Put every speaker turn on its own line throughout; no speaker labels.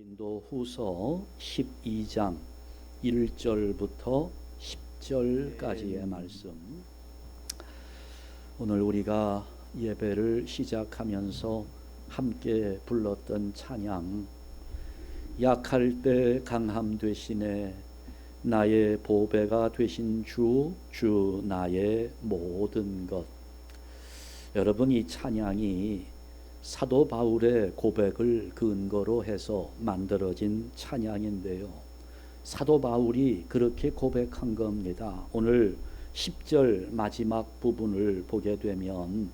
고린도후서 12장 1절부터 10절까지의 말씀. 오늘 우리가 예배를 시작하면서 함께 불렀던 찬양, 약할 때 강함 되시네, 나의 보배가 되신 주 나의 모든 것. 여러분, 이 찬양이 사도 바울의 고백을 근거로 해서 만들어진 찬양인데요, 사도 바울이 그렇게 고백한 겁니다. 오늘 10절 마지막 부분을 보게 되면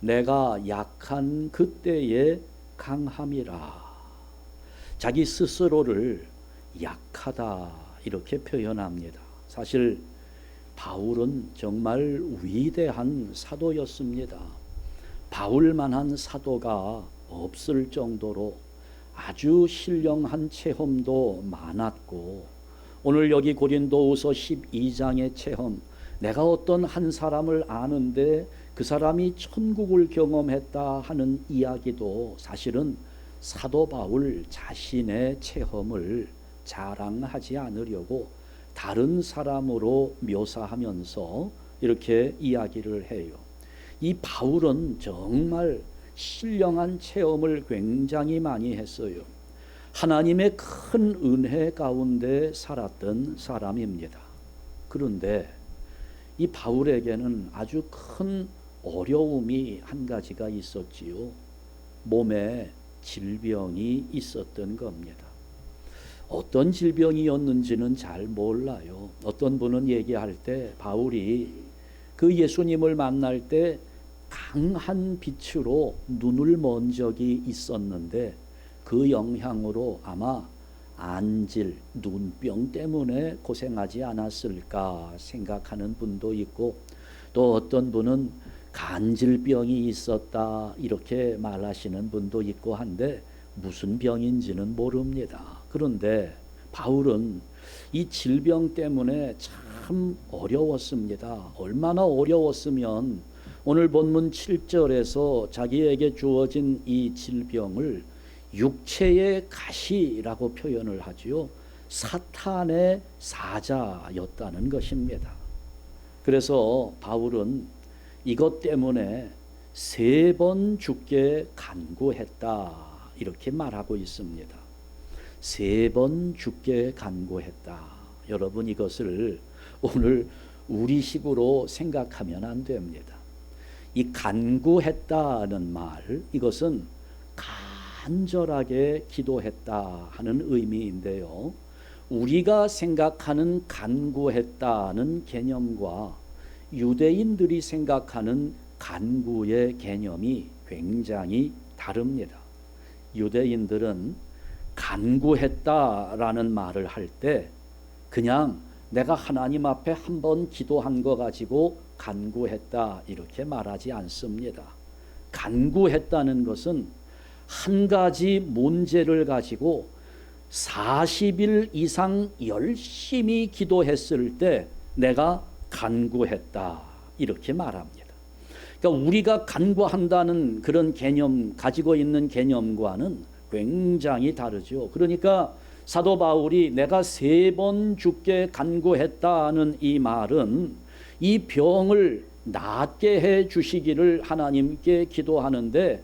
내가 약한 그때의 강함이라, 자기 스스로를 약하다 이렇게 표현합니다. 사실 바울은 정말 위대한 사도였습니다. 바울만한 사도가 없을 정도로 아주 신령한 체험도 많았고, 오늘 여기 고린도후서 12장의 체험, 내가 어떤 한 사람을 아는데 그 사람이 천국을 경험했다 하는 이야기도 사실은 사도 바울 자신의 체험을 자랑하지 않으려고 다른 사람으로 묘사하면서 이렇게 이야기를 해요. 이 바울은 정말 신령한 체험을 굉장히 많이 했어요. 하나님의 큰 은혜 가운데 살았던 사람입니다. 그런데 이 바울에게는 아주 큰 어려움이 한 가지가 있었지요. 몸에 질병이 있었던 겁니다. 어떤 질병이었는지는 잘 몰라요. 어떤 분은 얘기할 때 바울이 그 예수님을 만날 때 강한 빛으로 눈을 먼 적이 있었는데 그 영향으로 아마 안질, 눈병 때문에 고생하지 않았을까 생각하는 분도 있고, 또 어떤 분은 간질병이 있었다 이렇게 말하시는 분도 있고 한데 무슨 병인지는 모릅니다. 그런데 바울은 이 질병 때문에 참 어려웠습니다. 얼마나 어려웠으면 오늘 본문 7절에서 자기에게 주어진 이 질병을 육체의 가시라고 표현을 하지요. 사탄의 사자였다는 것입니다. 그래서 바울은 이것 때문에 3번 죽게 간구했다 이렇게 말하고 있습니다. 3번 죽게 간구했다. 여러분, 이것을 오늘 우리식으로 생각하면 안 됩니다. 이 간구했다는 말, 이것은 간절하게 기도했다 하는 의미인데요, 우리가 생각하는 간구했다는 개념과 유대인들이 생각하는 간구의 개념이 굉장히 다릅니다. 유대인들은 간구했다라는 말을 할 때 그냥 내가 하나님 앞에 한번 기도한 거 가지고 간구했다 이렇게 말하지 않습니다. 간구했다는 것은 한 가지 문제를 가지고 40일 이상 열심히 기도했을 때 내가 간구했다 이렇게 말합니다. 그러니까 우리가 간구한다는 그런 개념, 가지고 있는 개념과는 굉장히 다르죠. 그러니까 사도 바울이 내가 3번 죽게 간구했다는 이 말은 이 병을 낫게 해 주시기를 하나님께 기도하는데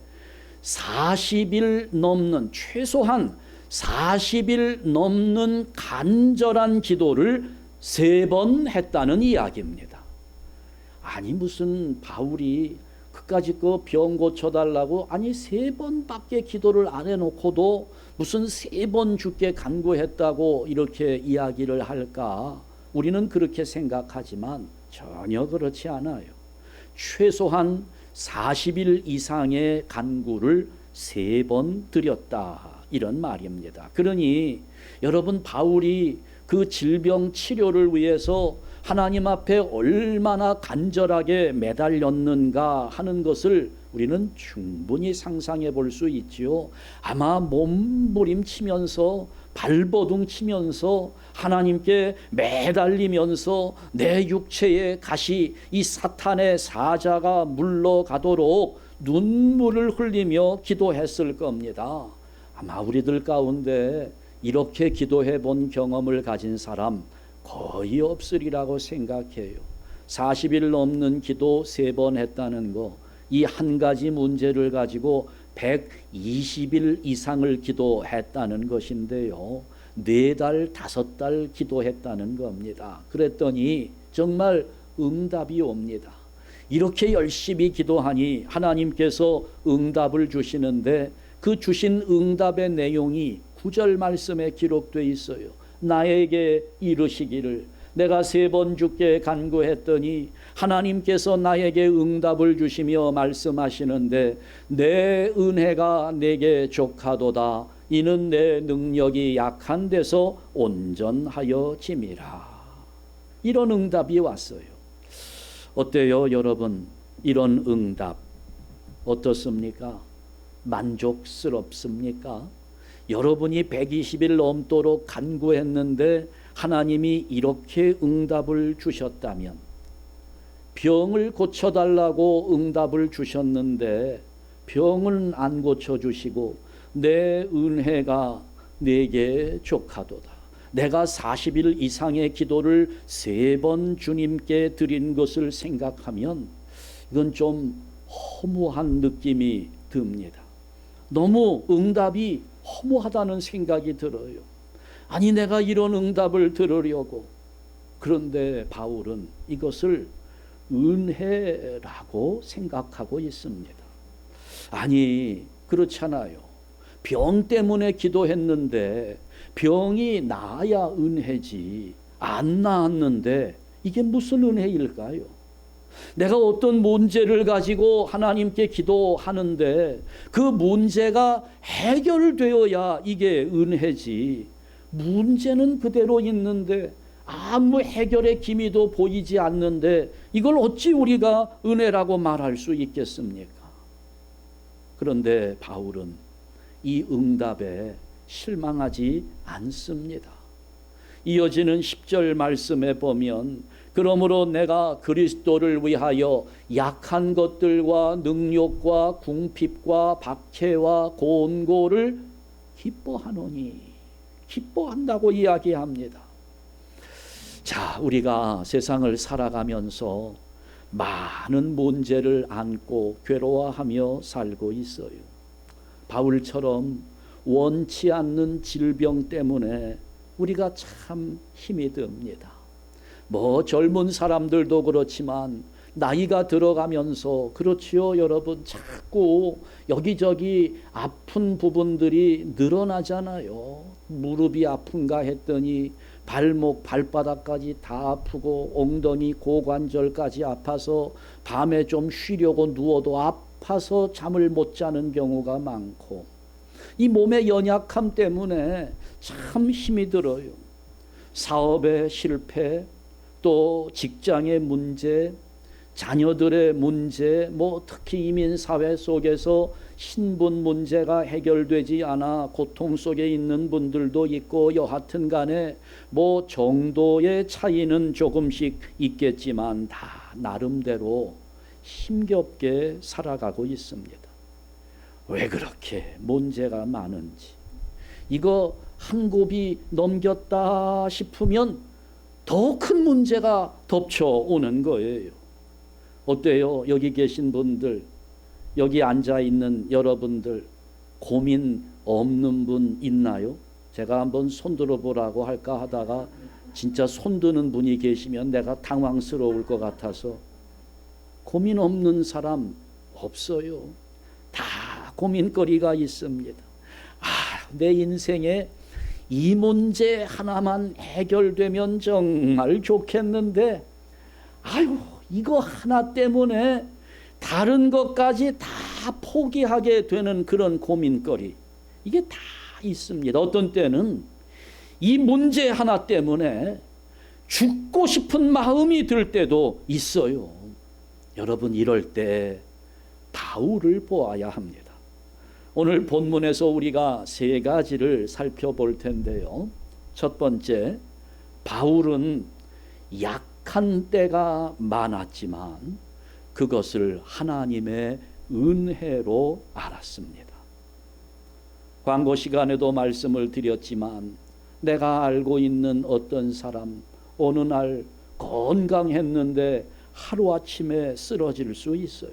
40일 넘는, 최소한 40일 넘는 간절한 기도를 3번 했다는 이야기입니다. 아니, 무슨 바울이 그까짓 거 병 고쳐달라고, 아니 3번밖에 기도를 안 해놓고도 무슨 3번 죽게 간구했다고 이렇게 이야기를 할까? 우리는 그렇게 생각하지만 전혀 그렇지 않아요. 최소한 40일 이상의 간구를 3번 드렸다 이런 말입니다. 그러니 여러분, 바울이 그 질병 치료를 위해서 하나님 앞에 얼마나 간절하게 매달렸는가 하는 것을 우리는 충분히 상상해 볼 수 있지요. 아마 몸부림치면서 발버둥 치면서 하나님께 매달리면서 내 육체의 가시, 이 사탄의 사자가 물러가도록 눈물을 흘리며 기도했을 겁니다. 아마 우리들 가운데 이렇게 기도해 본 경험을 가진 사람 거의 없으리라고 생각해요. 40일 넘는 기도 3번 했다는 거, 이 한 가지 문제를 가지고 120일 이상을 기도했다는 것인데요. 4달, 5달 기도했다는 겁니다. 그랬더니 정말 응답이 옵니다. 이렇게 열심히 기도하니 하나님께서 응답을 주시는데 그 주신 응답의 내용이 9절 말씀에 기록되어 있어요. 나에게 이르시기를, 내가 3번 주께 간구했더니 하나님께서 나에게 응답을 주시며 말씀하시는데, 내 은혜가 내게 족하도다. 이는 내 능력이 약한 데서 온전하여 짐이라. 이런 응답이 왔어요. 어때요, 여러분? 이런 응답 어떻습니까? 만족스럽습니까? 여러분이 120일 넘도록 간구했는데 하나님이 이렇게 응답을 주셨다면, 병을 고쳐달라고 응답을 주셨는데 병은 안 고쳐주시고 내 은혜가 내게 족하도다. 내가 40일 이상의 기도를 3번 주님께 드린 것을 생각하면 이건 좀 허무한 느낌이 듭니다. 너무 응답이 허무하다는 생각이 들어요. 아니, 내가 이런 응답을 들으려고. 그런데 바울은 이것을 은혜라고 생각하고 있습니다. 아니, 그렇잖아요. 병 때문에 기도했는데 병이 나아야 은혜지, 안 나았는데 이게 무슨 은혜일까요? 내가 어떤 문제를 가지고 하나님께 기도하는데 그 문제가 해결되어야 이게 은혜지, 문제는 그대로 있는데 아무 해결의 기미도 보이지 않는데 이걸 어찌 우리가 은혜라고 말할 수 있겠습니까? 그런데 바울은 이 응답에 실망하지 않습니다. 이어지는 10절 말씀에 보면, 그러므로 내가 그리스도를 위하여 약한 것들과 능욕과 궁핍과 박해와 곤고를 기뻐하노니, 기뻐한다고 이야기합니다. 자, 우리가 세상을 살아가면서 많은 문제를 안고 괴로워하며 살고 있어요. 바울처럼 원치 않는 질병 때문에 우리가 참 힘이 듭니다. 젊은 사람들도 그렇지만 나이가 들어가면서 그렇지요, 여러분. 자꾸 여기저기 아픈 부분들이 늘어나잖아요. 무릎이 아픈가 했더니 발목, 발바닥까지 다 아프고 엉덩이, 고관절까지 아파서 밤에 좀 쉬려고 누워도 아파서 잠을 못 자는 경우가 많고, 이 몸의 연약함 때문에 참 힘이 들어요. 사업의 실패, 또 직장의 문제, 자녀들의 문제, 특히 이민사회 속에서 신분 문제가 해결되지 않아 고통 속에 있는 분들도 있고, 여하튼 간에 정도의 차이는 조금씩 있겠지만 다 나름대로 힘겹게 살아가고 있습니다. 왜 그렇게 문제가 많은지, 이거 한 곱이 넘겼다 싶으면 더 큰 문제가 덮쳐오는 거예요. 어때요? 여기 계신 분들, 여기 앉아 있는 여러분들, 고민 없는 분 있나요? 제가 한번 손들어 보라고 할까 하다가 진짜 손드는 분이 계시면 내가 당황스러울 것 같아서. 고민 없는 사람 없어요. 다 고민거리가 있습니다. 내 인생에 이 문제 하나만 해결되면 정말 좋겠는데, 이거 하나 때문에 다른 것까지 다 포기하게 되는 그런 고민거리, 이게 다 있습니다. 어떤 때는 이 문제 하나 때문에 죽고 싶은 마음이 들 때도 있어요. 여러분, 이럴 때 바울을 보아야 합니다. 오늘 본문에서 우리가 3가지를 살펴볼 텐데요. 첫 번째, 바울은 약한 때가 많았지만 그것을 하나님의 은혜로 알았습니다. 광고 시간에도 말씀을 드렸지만 내가 알고 있는 어떤 사람 어느 날 건강했는데 하루아침에 쓰러질 수 있어요.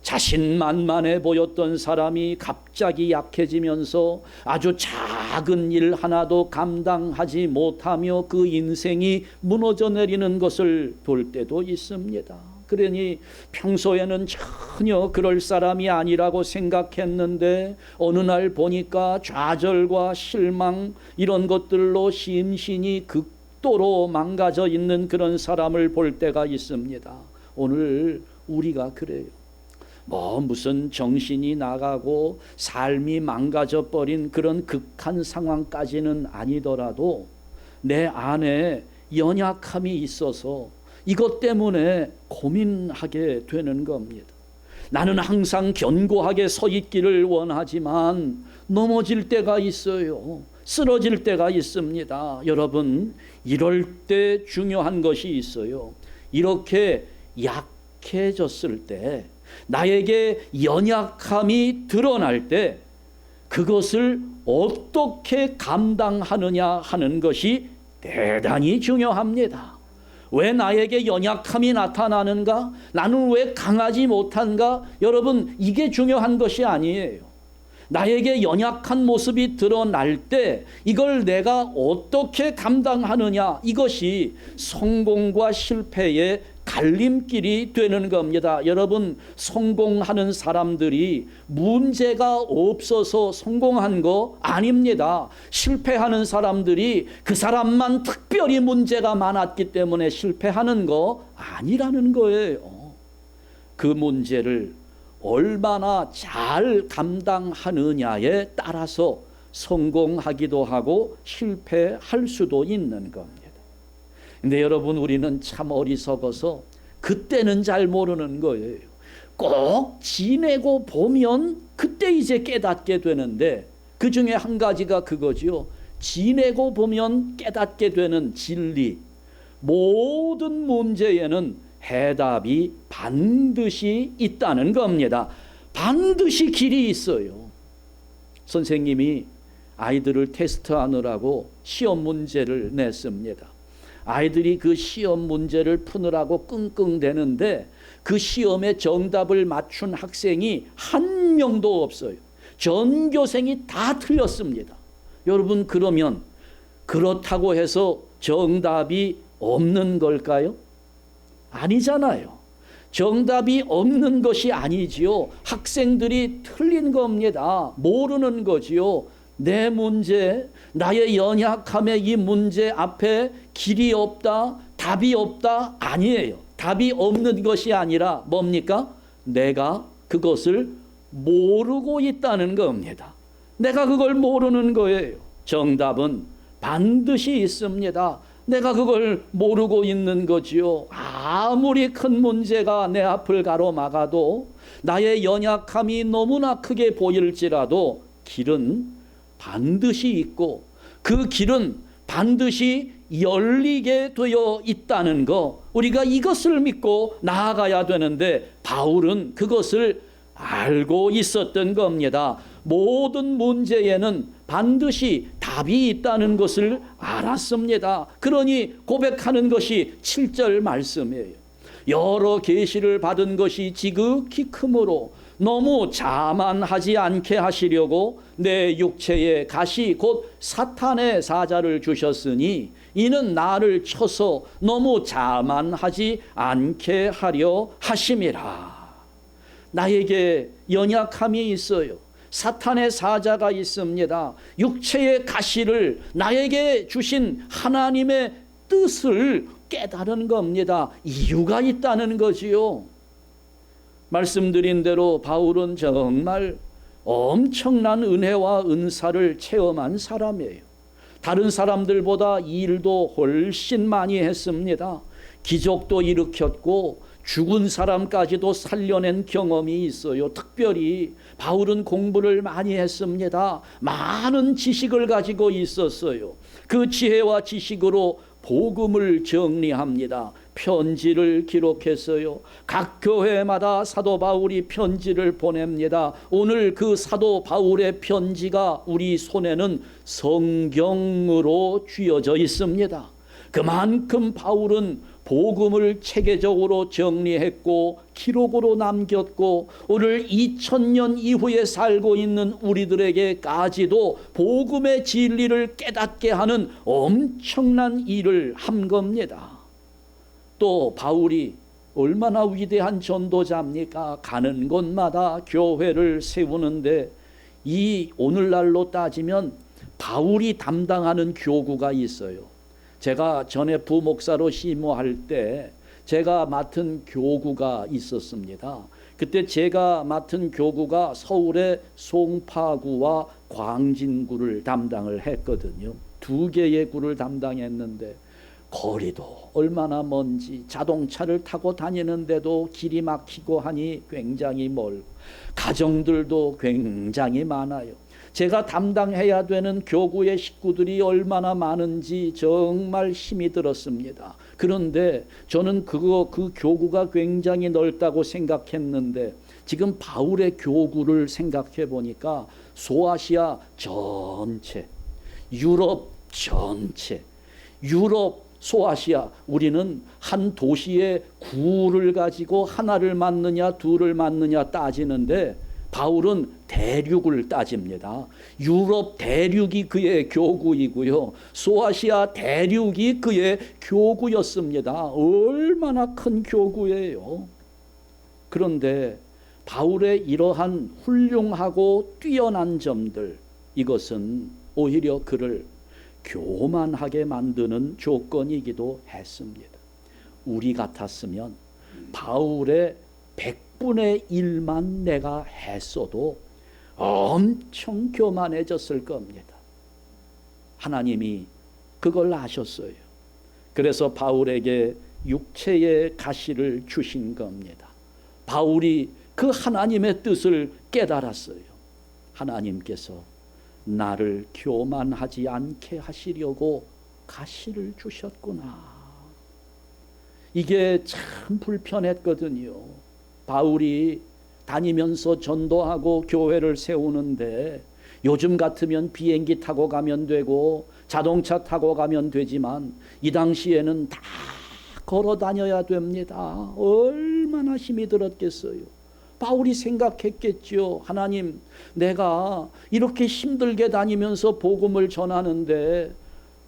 자신만만해 보였던 사람이 갑자기 약해지면서 아주 작은 일 하나도 감당하지 못하며 그 인생이 무너져 내리는 것을 볼 때도 있습니다. 그러니 평소에는 전혀 그럴 사람이 아니라고 생각했는데 어느 날 보니까 좌절과 실망 이런 것들로 심신이 극도로 망가져 있는 그런 사람을 볼 때가 있습니다. 오늘 우리가 그래요. 무슨 정신이 나가고 삶이 망가져 버린 그런 극한 상황까지는 아니더라도 내 안에 연약함이 있어서 이것 때문에 고민하게 되는 겁니다. 나는 항상 견고하게 서 있기를 원하지만 넘어질 때가 있어요. 쓰러질 때가 있습니다. 여러분, 이럴 때 중요한 것이 있어요. 이렇게 약해졌을 때, 나에게 연약함이 드러날 때 그것을 어떻게 감당하느냐 하는 것이 대단히 중요합니다. 왜 나에게 연약함이 나타나는가? 나는 왜 강하지 못한가? 여러분, 이게 중요한 것이 아니에요. 나에게 연약한 모습이 드러날 때 이걸 내가 어떻게 감당하느냐, 이것이 성공과 실패의 갈림길이 되는 겁니다. 여러분, 성공하는 사람들이 문제가 없어서 성공한 거 아닙니다. 실패하는 사람들이 그 사람만 특별히 문제가 많았기 때문에 실패하는 거 아니라는 거예요. 그 문제를 얼마나 잘 감당하느냐에 따라서 성공하기도 하고 실패할 수도 있는 겁니다. 근데 여러분, 우리는 참 어리석어서 그때는 잘 모르는 거예요. 꼭 지내고 보면 그때 이제 깨닫게 되는데, 그 중에 한 가지가 그거지요. 지내고 보면 깨닫게 되는 진리. 모든 문제에는 해답이 반드시 있다는 겁니다. 반드시 길이 있어요. 선생님이 아이들을 테스트하느라고 시험 문제를 냈습니다. 아이들이 그 시험 문제를 푸느라고 끙끙대는데 그 시험에 정답을 맞춘 학생이 한 명도 없어요. 전교생이 다 틀렸습니다. 여러분, 그러면 그렇다고 해서 정답이 없는 걸까요? 아니잖아요. 정답이 없는 것이 아니지요. 학생들이 틀린 겁니다. 모르는 거지요. 내 문제, 나의 연약함의 이 문제 앞에 길이 없다, 답이 없다, 아니에요. 답이 없는 것이 아니라 뭡니까? 내가 그것을 모르고 있다는 겁니다. 내가 그걸 모르는 거예요. 정답은 반드시 있습니다. 내가 그걸 모르고 있는 거지요. 아무리 큰 문제가 내 앞을 가로막아도, 나의 연약함이 너무나 크게 보일지라도 길은 반드시 있고 그 길은 반드시 열리게 되어 있다는 거, 우리가 이것을 믿고 나아가야 되는데 바울은 그것을 알고 있었던 겁니다. 모든 문제에는 반드시 답이 있다는 것을 알았습니다. 그러니 고백하는 것이 7절 말씀이에요. 여러 계시를 받은 것이 지극히 크므로 너무 자만하지 않게 하시려고 내 육체에 가시 곧 사탄의 사자를 주셨으니 이는 나를 쳐서 너무 자만하지 않게 하려 하심이라. 나에게 연약함이 있어요. 사탄의 사자가 있습니다. 육체의 가시를 나에게 주신 하나님의 뜻을 깨달은 겁니다. 이유가 있다는 거지요. 말씀드린 대로 바울은 정말 엄청난 은혜와 은사를 체험한 사람이에요. 다른 사람들보다 일도 훨씬 많이 했습니다. 기적도 일으켰고 죽은 사람까지도 살려낸 경험이 있어요. 특별히 바울은 공부를 많이 했습니다. 많은 지식을 가지고 있었어요. 그 지혜와 지식으로 복음을 정리합니다. 편지를 기록했어요. 각 교회마다 사도 바울이 편지를 보냅니다. 오늘 그 사도 바울의 편지가 우리 손에는 성경으로 쥐어져 있습니다. 그만큼 바울은 복음을 체계적으로 정리했고 기록으로 남겼고 오늘 2000년 이후에 살고 있는 우리들에게까지도 복음의 진리를 깨닫게 하는 엄청난 일을 한 겁니다. 또 바울이 얼마나 위대한 전도자입니까? 가는 곳마다 교회를 세우는데 이 오늘날로 따지면 바울이 담당하는 교구가 있어요. 제가 전에 부목사로 심호할 때 제가 맡은 교구가 있었습니다. 그때 제가 맡은 교구가 서울의 송파구와 광진구를 담당을 했거든요. 두 개의 구를 담당했는데 거리도 얼마나 먼지, 자동차를 타고 다니는데도 길이 막히고 하니 굉장히 멀고 가정들도 굉장히 많아요. 제가 담당해야 되는 교구의 식구들이 얼마나 많은지 정말 힘이 들었습니다. 그런데 저는 그 교구가 굉장히 넓다고 생각했는데 지금 바울의 교구를 생각해 보니까 소아시아 전체, 유럽 전체, 유럽 소아시아, 우리는 한 도시의 구를 가지고 하나를 맡느냐 둘을 맡느냐 따지는데 바울은 대륙을 따집니다. 유럽 대륙이 그의 교구이고요. 소아시아 대륙이 그의 교구였습니다. 얼마나 큰 교구예요. 그런데 바울의 이러한 훌륭하고 뛰어난 점들, 이것은 오히려 그를 교만하게 만드는 조건이기도 했습니다. 우리 같았으면 바울의 100분의 1만 내가 했어도 엄청 교만해졌을 겁니다. 하나님이 그걸 아셨어요. 그래서 바울에게 육체의 가시를 주신 겁니다. 바울이 그 하나님의 뜻을 깨달았어요. 하나님께서 나를 교만하지 않게 하시려고 가시를 주셨구나. 이게 참 불편했거든요. 바울이 다니면서 전도하고 교회를 세우는데 요즘 같으면 비행기 타고 가면 되고 자동차 타고 가면 되지만 이 당시에는 다 걸어 다녀야 됩니다. 얼마나 힘이 들었겠어요. 바울이 생각했겠죠. 하나님, 내가 이렇게 힘들게 다니면서 복음을 전하는데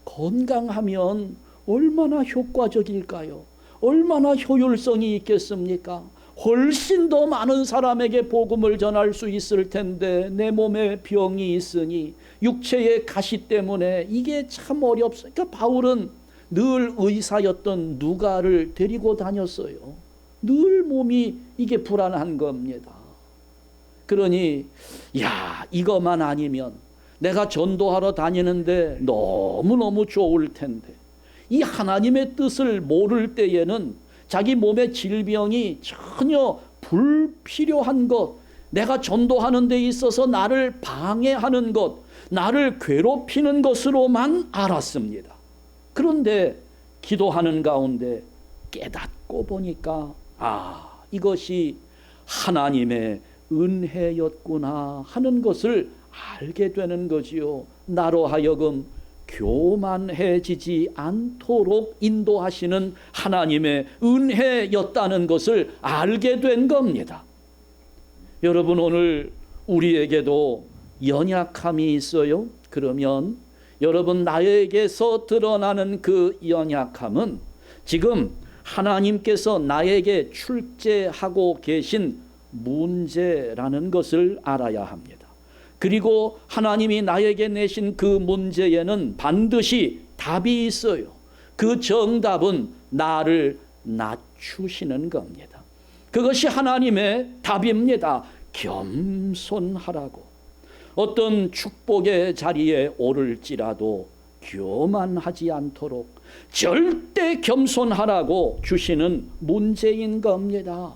건강하면 얼마나 효과적일까요? 얼마나 효율성이 있겠습니까? 훨씬 더 많은 사람에게 복음을 전할 수 있을 텐데 내 몸에 병이 있으니 육체의 가시 때문에 이게 참 어렵습니다. 그러니까 바울은 늘 의사였던 누가를 데리고 다녔어요. 늘 몸이 이게 불안한 겁니다. 그러니 이것만 아니면 내가 전도하러 다니는데 너무너무 좋을 텐데 이 하나님의 뜻을 모를 때에는 자기 몸의 질병이 전혀 불필요한 것, 내가 전도하는 데 있어서 나를 방해하는 것, 나를 괴롭히는 것으로만 알았습니다. 그런데 기도하는 가운데 깨닫고 보니까 이것이 하나님의 은혜였구나 하는 것을 알게 되는 거지요. 나로 하여금 교만해지지 않도록 인도하시는 하나님의 은혜였다는 것을 알게 된 겁니다. 여러분, 오늘 우리에게도 연약함이 있어요. 그러면 여러분, 나에게서 드러나는 그 연약함은 지금 하나님께서 나에게 출제하고 계신 문제라는 것을 알아야 합니다. 그리고 하나님이 나에게 내신 그 문제에는 반드시 답이 있어요. 그 정답은 나를 낮추시는 겁니다. 그것이 하나님의 답입니다. 겸손하라고. 어떤 축복의 자리에 오를지라도 교만하지 않도록 절대 겸손하라고 주시는 문제인 겁니다.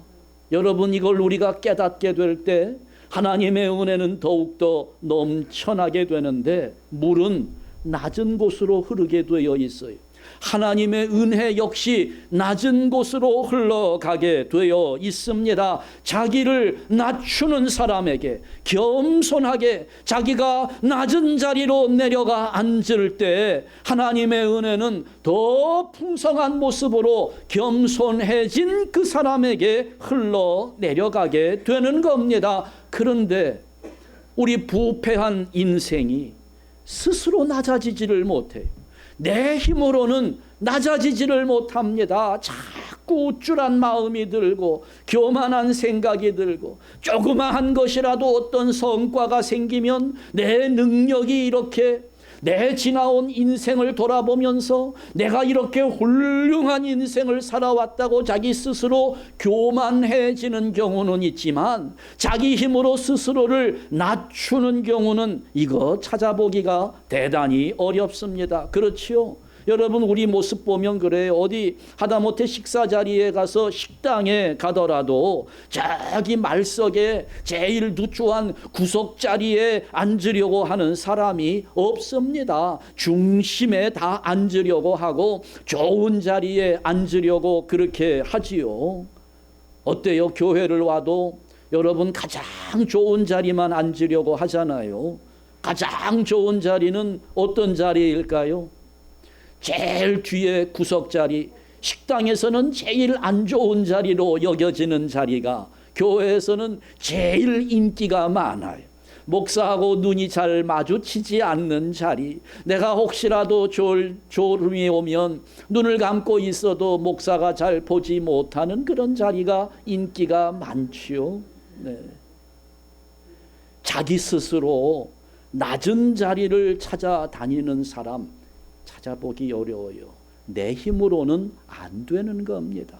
여러분, 이걸 우리가 깨닫게 될 때 하나님의 은혜는 더욱더 넘쳐나게 되는데 물은 낮은 곳으로 흐르게 되어 있어요. 하나님의 은혜 역시 낮은 곳으로 흘러가게 되어 있습니다. 자기를 낮추는 사람에게 겸손하게 자기가 낮은 자리로 내려가 앉을 때 하나님의 은혜는 더 풍성한 모습으로 겸손해진 그 사람에게 흘러내려가게 되는 겁니다. 그런데 우리 부패한 인생이 스스로 낮아지지를 못해요. 내 힘으로는 낮아지지를 못합니다. 자꾸 우쭐한 마음이 들고 교만한 생각이 들고 조그마한 것이라도 어떤 성과가 생기면 내 능력이 이렇게 내 지나온 인생을 돌아보면서 내가 이렇게 훌륭한 인생을 살아왔다고 자기 스스로 교만해지는 경우는 있지만 자기 힘으로 스스로를 낮추는 경우는 이거 찾아보기가 대단히 어렵습니다. 그렇지요? 여러분 우리 모습 보면 그래요. 어디 하다못해 식사 자리에 가서 식당에 가더라도 저기 말석에 제일 누추한 구석 자리에 앉으려고 하는 사람이 없습니다. 중심에 다 앉으려고 하고 좋은 자리에 앉으려고 그렇게 하지요. 어때요? 교회를 와도 여러분 가장 좋은 자리만 앉으려고 하잖아요. 가장 좋은 자리는 어떤 자리일까요? 제일 뒤에 구석 자리, 식당에서는 제일 안 좋은 자리로 여겨지는 자리가 교회에서는 제일 인기가 많아요. 목사하고 눈이 잘 마주치지 않는 자리, 내가 혹시라도 졸음이 오면 눈을 감고 있어도 목사가 잘 보지 못하는 그런 자리가 인기가 많지요. 네. 자기 스스로 낮은 자리를 찾아다니는 사람 찾아보기 어려워요. 내 힘으로는 안 되는 겁니다.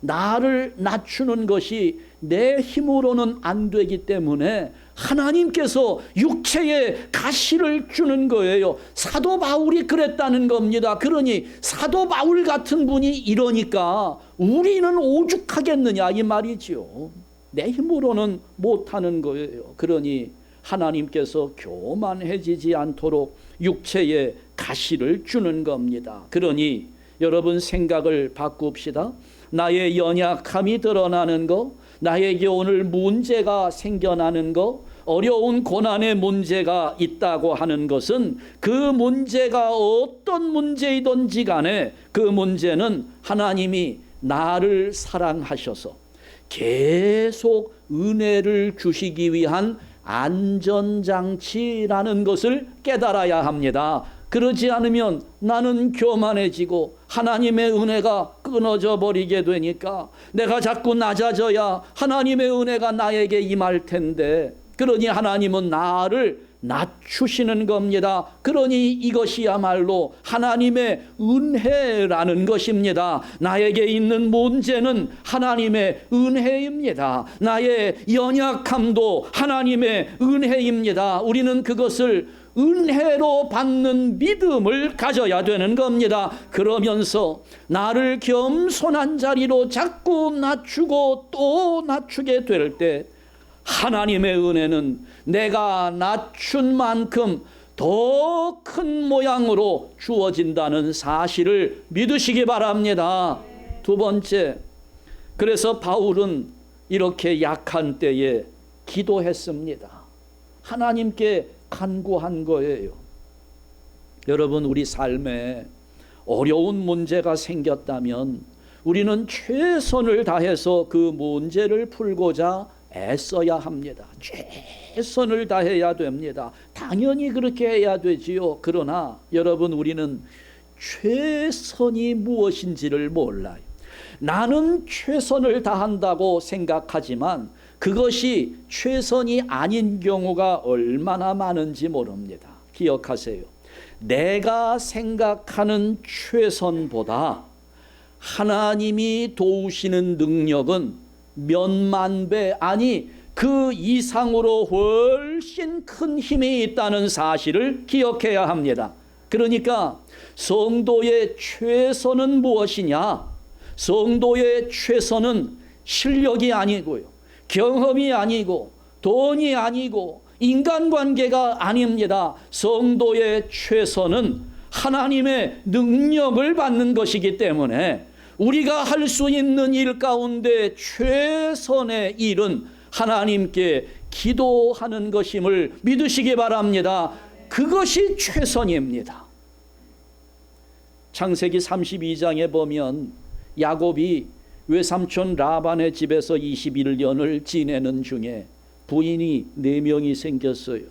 나를 낮추는 것이 내 힘으로는 안 되기 때문에 하나님께서 육체에 가시를 주는 거예요. 사도 바울이 그랬다는 겁니다. 그러니 사도 바울 같은 분이 이러니까 우리는 오죽하겠느냐 이 말이죠. 내 힘으로는 못하는 거예요. 그러니 하나님께서 교만해지지 않도록 육체에 가시를 주는 겁니다. 그러니 여러분 생각을 바꿉시다. 나의 연약함이 드러나는 거, 나에게 오늘 문제가 생겨나는 거, 어려운 고난의 문제가 있다고 하는 것은 그 문제가 어떤 문제이든지 간에 그 문제는 하나님이 나를 사랑하셔서 계속 은혜를 주시기 위한 안전장치라는 것을 깨달아야 합니다. 그러지 않으면 나는 교만해지고 하나님의 은혜가 끊어져 버리게 되니까 내가 자꾸 낮아져야 하나님의 은혜가 나에게 임할 텐데, 그러니 하나님은 나를 낮추시는 겁니다. 그러니 이것이야말로 하나님의 은혜라는 것입니다. 나에게 있는 문제는 하나님의 은혜입니다. 나의 연약함도 하나님의 은혜입니다. 우리는 그것을 은혜로 받는 믿음을 가져야 되는 겁니다. 그러면서 나를 겸손한 자리로 자꾸 낮추고 또 낮추게 될 때 하나님의 은혜는 내가 낮춘 만큼 더 큰 모양으로 주어진다는 사실을 믿으시기 바랍니다. 두 번째, 그래서 바울은 이렇게 약한 때에 기도했습니다. 하나님께 간구한 거예요. 여러분, 우리 삶에 어려운 문제가 생겼다면 우리는 최선을 다해서 그 문제를 풀고자 애써야 합니다. 최선을 다해야 됩니다. 당연히 그렇게 해야 되지요. 그러나 여러분, 우리는 최선이 무엇인지를 몰라요. 나는 최선을 다한다고 생각하지만 그것이 최선이 아닌 경우가 얼마나 많은지 모릅니다. 기억하세요. 내가 생각하는 최선보다 하나님이 도우시는 능력은 몇만 배, 아니 그 이상으로 훨씬 큰 힘이 있다는 사실을 기억해야 합니다. 그러니까 성도의 최선은 무엇이냐? 성도의 최선은 실력이 아니고요, 경험이 아니고 돈이 아니고 인간관계가 아닙니다. 성도의 최선은 하나님의 능력을 받는 것이기 때문에 우리가 할 수 있는 일 가운데 최선의 일은 하나님께 기도하는 것임을 믿으시기 바랍니다. 그것이 최선입니다. 창세기 32장에 보면 야곱이 외삼촌 라반의 집에서 21년을 지내는 중에 부인이 4명이 생겼어요.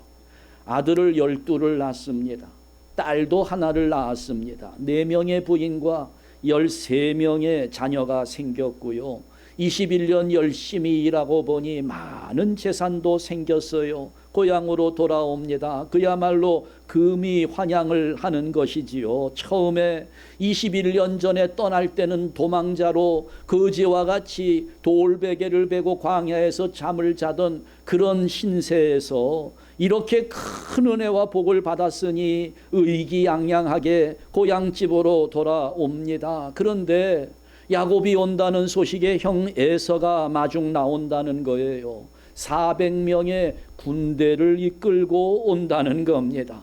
아들을 12를 낳습니다. 딸도 하나를 낳았습니다. 4명의 부인과 13명의 자녀가 생겼고요. 21년 열심히 일하고 보니 많은 재산도 생겼어요. 고향으로 돌아옵니다. 그야말로 금이 환향을 하는 것이지요. 처음에 21년 전에 떠날 때는 도망자로 거지와 같이 돌베개를 베고 광야에서 잠을 자던 그런 신세에서 이렇게 큰 은혜와 복을 받았으니 의기양양하게 고향집으로 돌아옵니다. 그런데 야곱이 온다는 소식에 형 에서가 마중 나온다는 거예요. 400명의 군대를 이끌고 온다는 겁니다.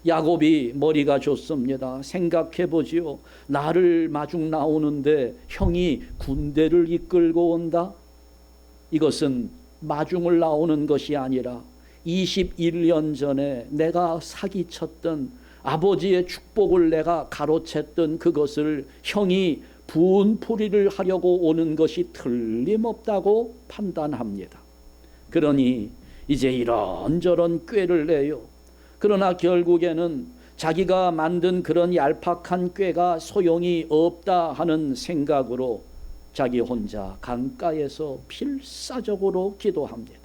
야곱이 머리가 좋습니다. 생각해 보지요. 나를 마중 나오는데 형이 군대를 이끌고 온다? 이것은 마중을 나오는 것이 아니라 21년 전에 내가 사기쳤던 아버지의 축복을 내가 가로챘던 그것을 형이 분풀이를 하려고 오는 것이 틀림없다고 판단합니다. 그러니 이제 이런저런 꾀를 내요. 그러나 결국에는 자기가 만든 그런 얄팍한 꾀가 소용이 없다 하는 생각으로 자기 혼자 강가에서 필사적으로 기도합니다.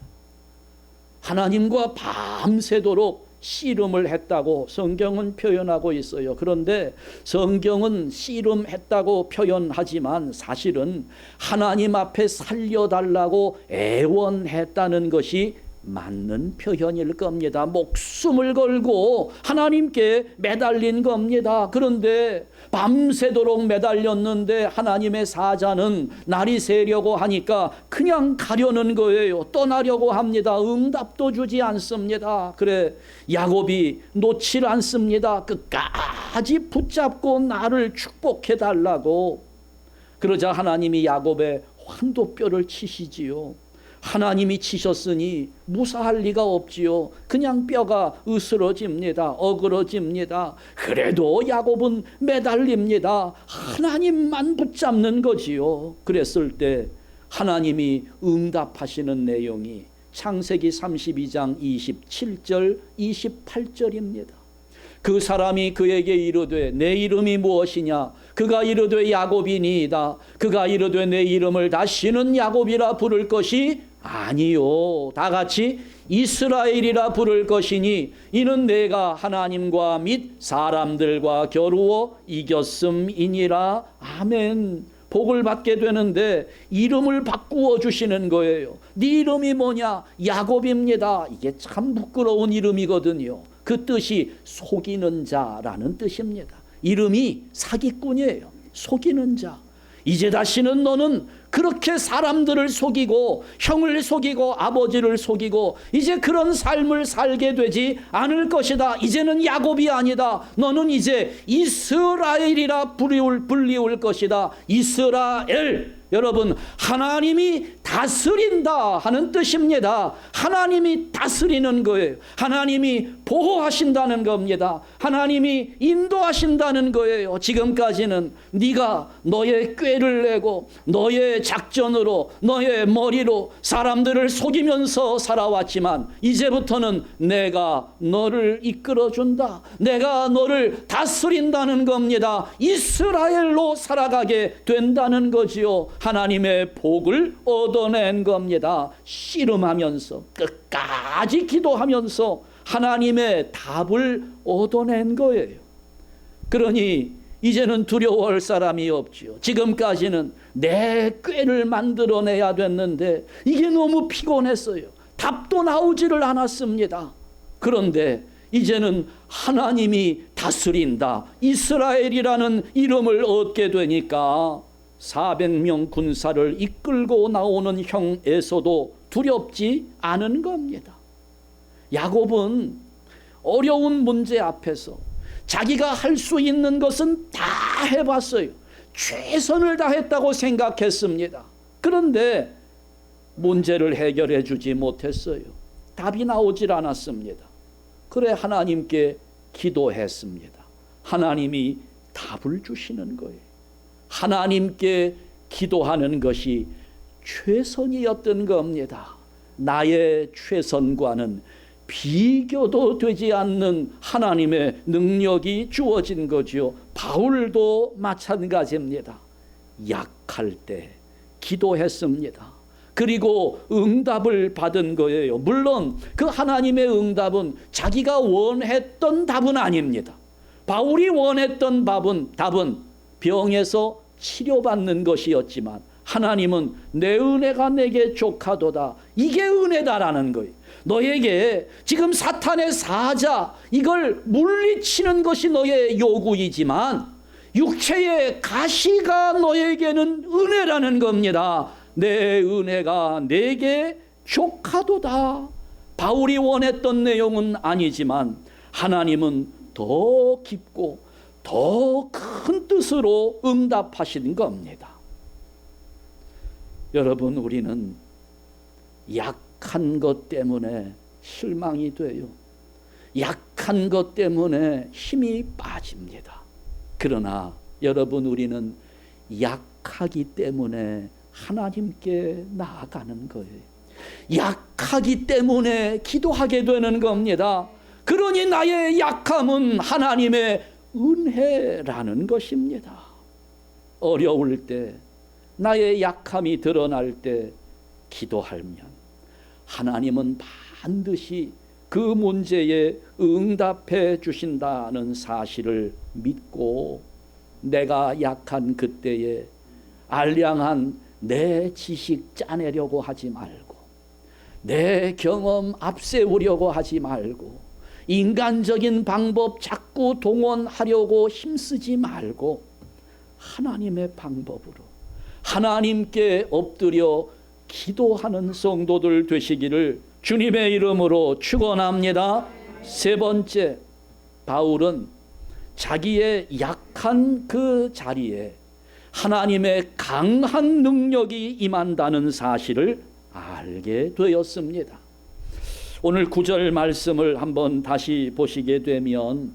하나님과 밤새도록 씨름을 했다고 성경은 표현하고 있어요. 그런데 성경은 씨름했다고 표현하지만 사실은 하나님 앞에 살려달라고 애원했다는 것이 맞는 표현일 겁니다. 목숨을 걸고 하나님께 매달린 겁니다. 그런데 밤새도록 매달렸는데 하나님의 사자는 날이 새려고 하니까 그냥 가려는 거예요. 떠나려고 합니다. 응답도 주지 않습니다. 그래 야곱이 놓질 않습니다. 끝까지 붙잡고 나를 축복해 달라고. 그러자 하나님이 야곱의 환도뼈를 치시지요. 하나님이 치셨으니 무사할 리가 없지요. 그냥 뼈가 으스러집니다. 어그러집니다. 그래도 야곱은 매달립니다. 하나님만 붙잡는 거지요. 그랬을 때 하나님이 응답하시는 내용이 창세기 32장 27절 28절입니다. 그 사람이 그에게 이르되 내 이름이 무엇이냐? 그가 이르되 야곱이니이다. 그가 이르되 내 이름을 다시는 야곱이라 부를 것이 아니요. 다 같이 이스라엘이라 부를 것이니 이는 내가 하나님과 및 사람들과 겨루어 이겼음이니라. 아멘. 복을 받게 되는데 이름을 바꾸어 주시는 거예요. 네 이름이 뭐냐? 야곱입니다. 이게 참 부끄러운 이름이거든요. 그 뜻이 속이는 자라는 뜻입니다. 이름이 사기꾼이에요. 속이는 자. 이제 다시는 너는 그렇게 사람들을 속이고 형을 속이고 아버지를 속이고 이제 그런 삶을 살게 되지 않을 것이다. 이제는 야곱이 아니다. 너는 이제 이스라엘이라 불리울 것이다. 이스라엘. 여러분, 하나님이 다스린다 하는 뜻입니다. 하나님이 다스리는 거예요. 하나님이 보호하신다는 겁니다. 하나님이 인도하신다는 거예요. 지금까지는 네가 너의 꾀를 내고 너의 작전으로 너의 머리로 사람들을 속이면서 살아왔지만 이제부터는 내가 너를 이끌어준다. 내가 너를 다스린다는 겁니다. 이스라엘로 살아가게 된다는 거지요. 하나님의 복을 얻어낸 겁니다. 씨름하면서 끝까지 기도하면서 하나님의 답을 얻어낸 거예요. 그러니 이제는 두려워할 사람이 없지요. 지금까지는 내 꾀를 만들어내야 됐는데 이게 너무 피곤했어요. 답도 나오지를 않았습니다. 그런데 이제는 하나님이 다스린다. 이스라엘이라는 이름을 얻게 되니까 400명 군사를 이끌고 나오는 형에서도 두렵지 않은 겁니다. 야곱은 어려운 문제 앞에서 자기가 할 수 있는 것은 다 해봤어요. 최선을 다했다고 생각했습니다. 그런데 문제를 해결해 주지 못했어요. 답이 나오질 않았습니다. 그래 하나님께 기도했습니다. 하나님이 답을 주시는 거예요. 하나님께 기도하는 것이 최선이었던 겁니다. 나의 최선과는 비교도 되지 않는 하나님의 능력이 주어진 거지요. 바울도 마찬가지입니다. 약할 때 기도했습니다. 그리고 응답을 받은 거예요. 물론 그 하나님의 응답은 자기가 원했던 답은 아닙니다. 바울이 원했던 답은 병에서 치료받는 것이었지만 하나님은 내 은혜가 내게 족하도다. 이게 은혜다라는 거예요. 너에게 지금 사탄의 사자 이걸 물리치는 것이 너의 요구이지만 육체의 가시가 너에게는 은혜라는 겁니다. 내 은혜가 내게 족하도다. 바울이 원했던 내용은 아니지만 하나님은 더 깊고 더 큰 뜻으로 응답하시는 겁니다. 여러분, 우리는 약한 것 때문에 실망이 돼요. 약한 것 때문에 힘이 빠집니다. 그러나 여러분, 우리는 약하기 때문에 하나님께 나아가는 거예요. 약하기 때문에 기도하게 되는 겁니다. 그러니 나의 약함은 하나님의 은혜라는 것입니다. 어려울 때, 나의 약함이 드러날 때 기도하면 하나님은 반드시 그 문제에 응답해 주신다는 사실을 믿고 내가 약한 그때에 알량한 내 지식 짜내려고 하지 말고 내 경험 앞세우려고 하지 말고 인간적인 방법 자꾸 동원하려고 힘쓰지 말고 하나님의 방법으로 하나님께 엎드려 기도하는 성도들 되시기를 주님의 이름으로 축원합니다. 세 번째, 바울은 자기의 약한 그 자리에 하나님의 강한 능력이 임한다는 사실을 알게 되었습니다. 오늘 9절 말씀을 한번 다시 보시게 되면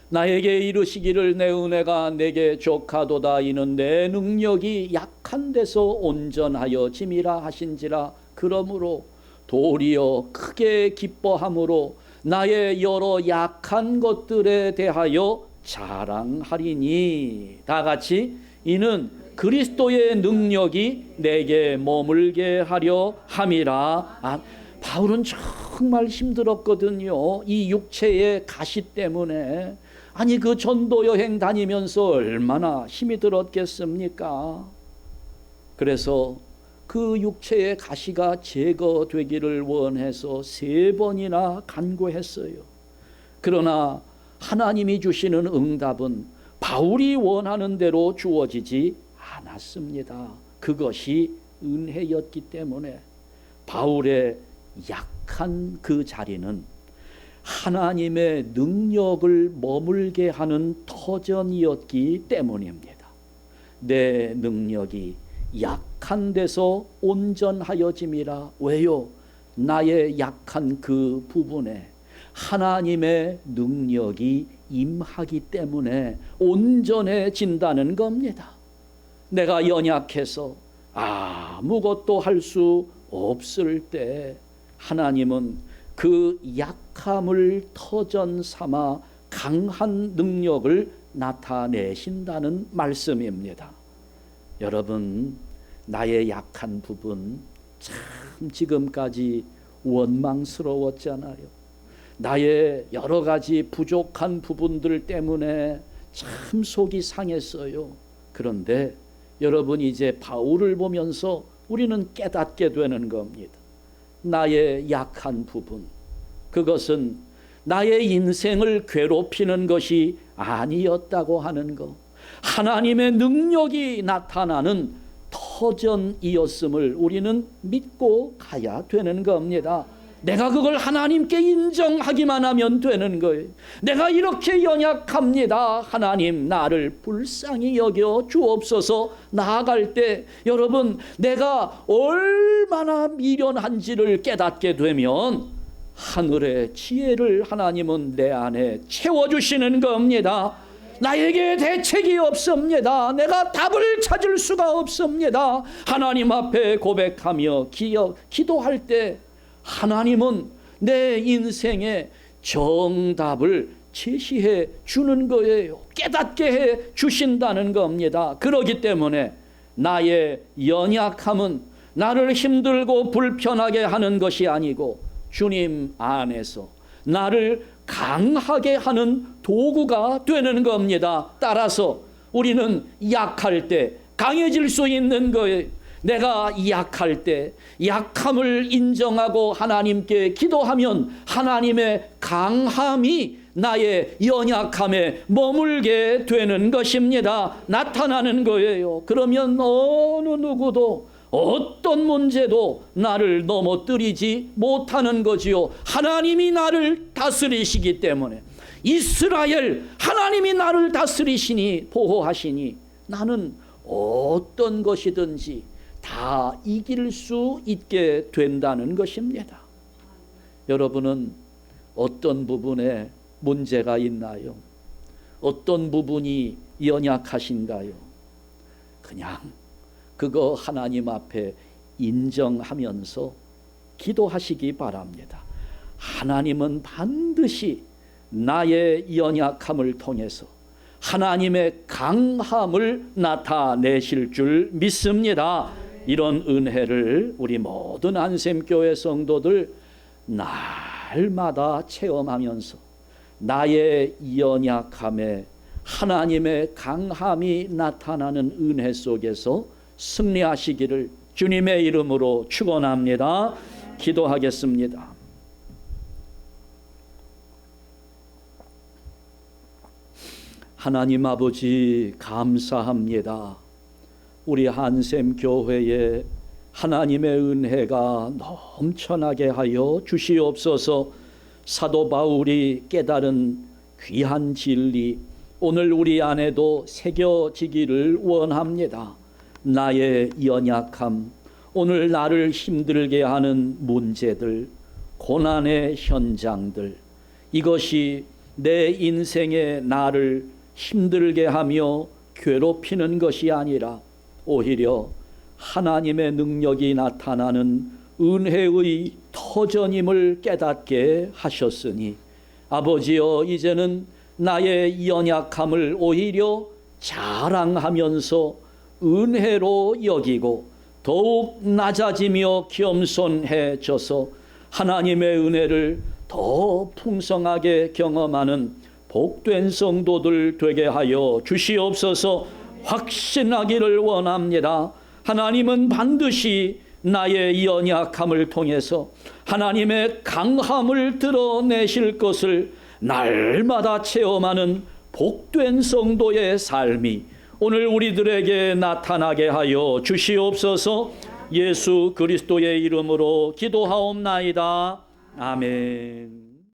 나에게 이르시기를 내 은혜가 내게 족하도다 이는 내 능력이 약한 데서 온전하여 짐이라 하신지라 그러므로 도리어 크게 기뻐함으로 나의 여러 약한 것들에 대하여 자랑하리니. 다 같이 이는 그리스도의 능력이 내게 머물게 하려 함이라. 바울은 정말 힘들었거든요. 이 육체의 가시 때문에. 아니 그 전도 여행 다니면서 얼마나 힘이 들었겠습니까? 그래서 그 육체의 가시가 제거되기를 원해서 3번이나 간구했어요. 그러나 하나님이 주시는 응답은 바울이 원하는 대로 주어지지 않았습니다. 그것이 은혜였기 때문에 바울의 약한 그 자리는 하나님의 능력을 머물게 하는 터전이었기 때문입니다. 내 능력이 약한 데서 온전하여짐이라. 왜요? 나의 약한 그 부분에 하나님의 능력이 임하기 때문에 온전해진다는 겁니다. 내가 연약해서 아무것도 할 수 없을 때 하나님은 그 약함을 터전 삼아 강한 능력을 나타내신다는 말씀입니다. 여러분, 나의 약한 부분 참 지금까지 원망스러웠잖아요. 나의 여러 가지 부족한 부분들 때문에 참 속이 상했어요. 그런데 여러분, 이제 바울을 보면서 우리는 깨닫게 되는 겁니다. 나의 약한 부분, 그것은 나의 인생을 괴롭히는 것이 아니었다고 하는 것, 하나님의 능력이 나타나는 터전이었음을 우리는 믿고 가야 되는 겁니다. 내가 그걸 하나님께 인정하기만 하면 되는 거예요. 내가 이렇게 연약합니다. 하나님 나를 불쌍히 여겨 주옵소서. 나아갈 때 여러분 내가 얼마나 미련한지를 깨닫게 되면 하늘의 지혜를 하나님은 내 안에 채워주시는 겁니다. 나에게 대책이 없습니다. 내가 답을 찾을 수가 없습니다. 하나님 앞에 고백하며 기도할 때 하나님은 내 인생의 정답을 제시해 주는 거예요. 깨닫게 해 주신다는 겁니다. 그렇기 때문에 나의 연약함은 나를 힘들고 불편하게 하는 것이 아니고 주님 안에서 나를 강하게 하는 도구가 되는 겁니다. 따라서 우리는 약할 때 강해질 수 있는 거예요. 내가 약할 때 약함을 인정하고 하나님께 기도하면 하나님의 강함이 나의 연약함에 머물게 되는 것입니다. 나타나는 거예요. 그러면 어느 누구도 어떤 문제도 나를 넘어뜨리지 못하는 거지요. 하나님이 나를 다스리시기 때문에 이스라엘 하나님이 나를 다스리시니 보호하시니 나는 어떤 것이든지 다 이길 수 있게 된다는 것입니다. 여러분은 어떤 부분에 문제가 있나요? 어떤 부분이 연약하신가요? 그냥 그거 하나님 앞에 인정하면서 기도하시기 바랍니다. 하나님은 반드시 나의 연약함을 통해서 하나님의 강함을 나타내실 줄 믿습니다. 이런 은혜를 우리 모든 안샘교회 성도들 날마다 체험하면서 나의 연약함에 하나님의 강함이 나타나는 은혜 속에서 승리하시기를 주님의 이름으로 축원합니다. 기도하겠습니다. 하나님 아버지 감사합니다. 우리 한샘 교회에 하나님의 은혜가 넘쳐나게 하여 주시옵소서. 사도 바울이 깨달은 귀한 진리 오늘 우리 안에도 새겨지기를 원합니다. 나의 연약함, 오늘 나를 힘들게 하는 문제들, 고난의 현장들, 이것이 내 인생의 나를 힘들게 하며 괴롭히는 것이 아니라 오히려 하나님의 능력이 나타나는 은혜의 터전임을 깨닫게 하셨으니 아버지여 이제는 나의 연약함을 오히려 자랑하면서 은혜로 여기고 더욱 낮아지며 겸손해져서 하나님의 은혜를 더 풍성하게 경험하는 복된 성도들 되게 하여 주시옵소서. 확신하기를 원합니다. 하나님은 반드시 나의 연약함을 통해서 하나님의 강함을 드러내실 것을 날마다 체험하는 복된 성도의 삶이 오늘 우리들에게 나타나게 하여 주시옵소서. 예수 그리스도의 이름으로 기도하옵나이다. 아멘.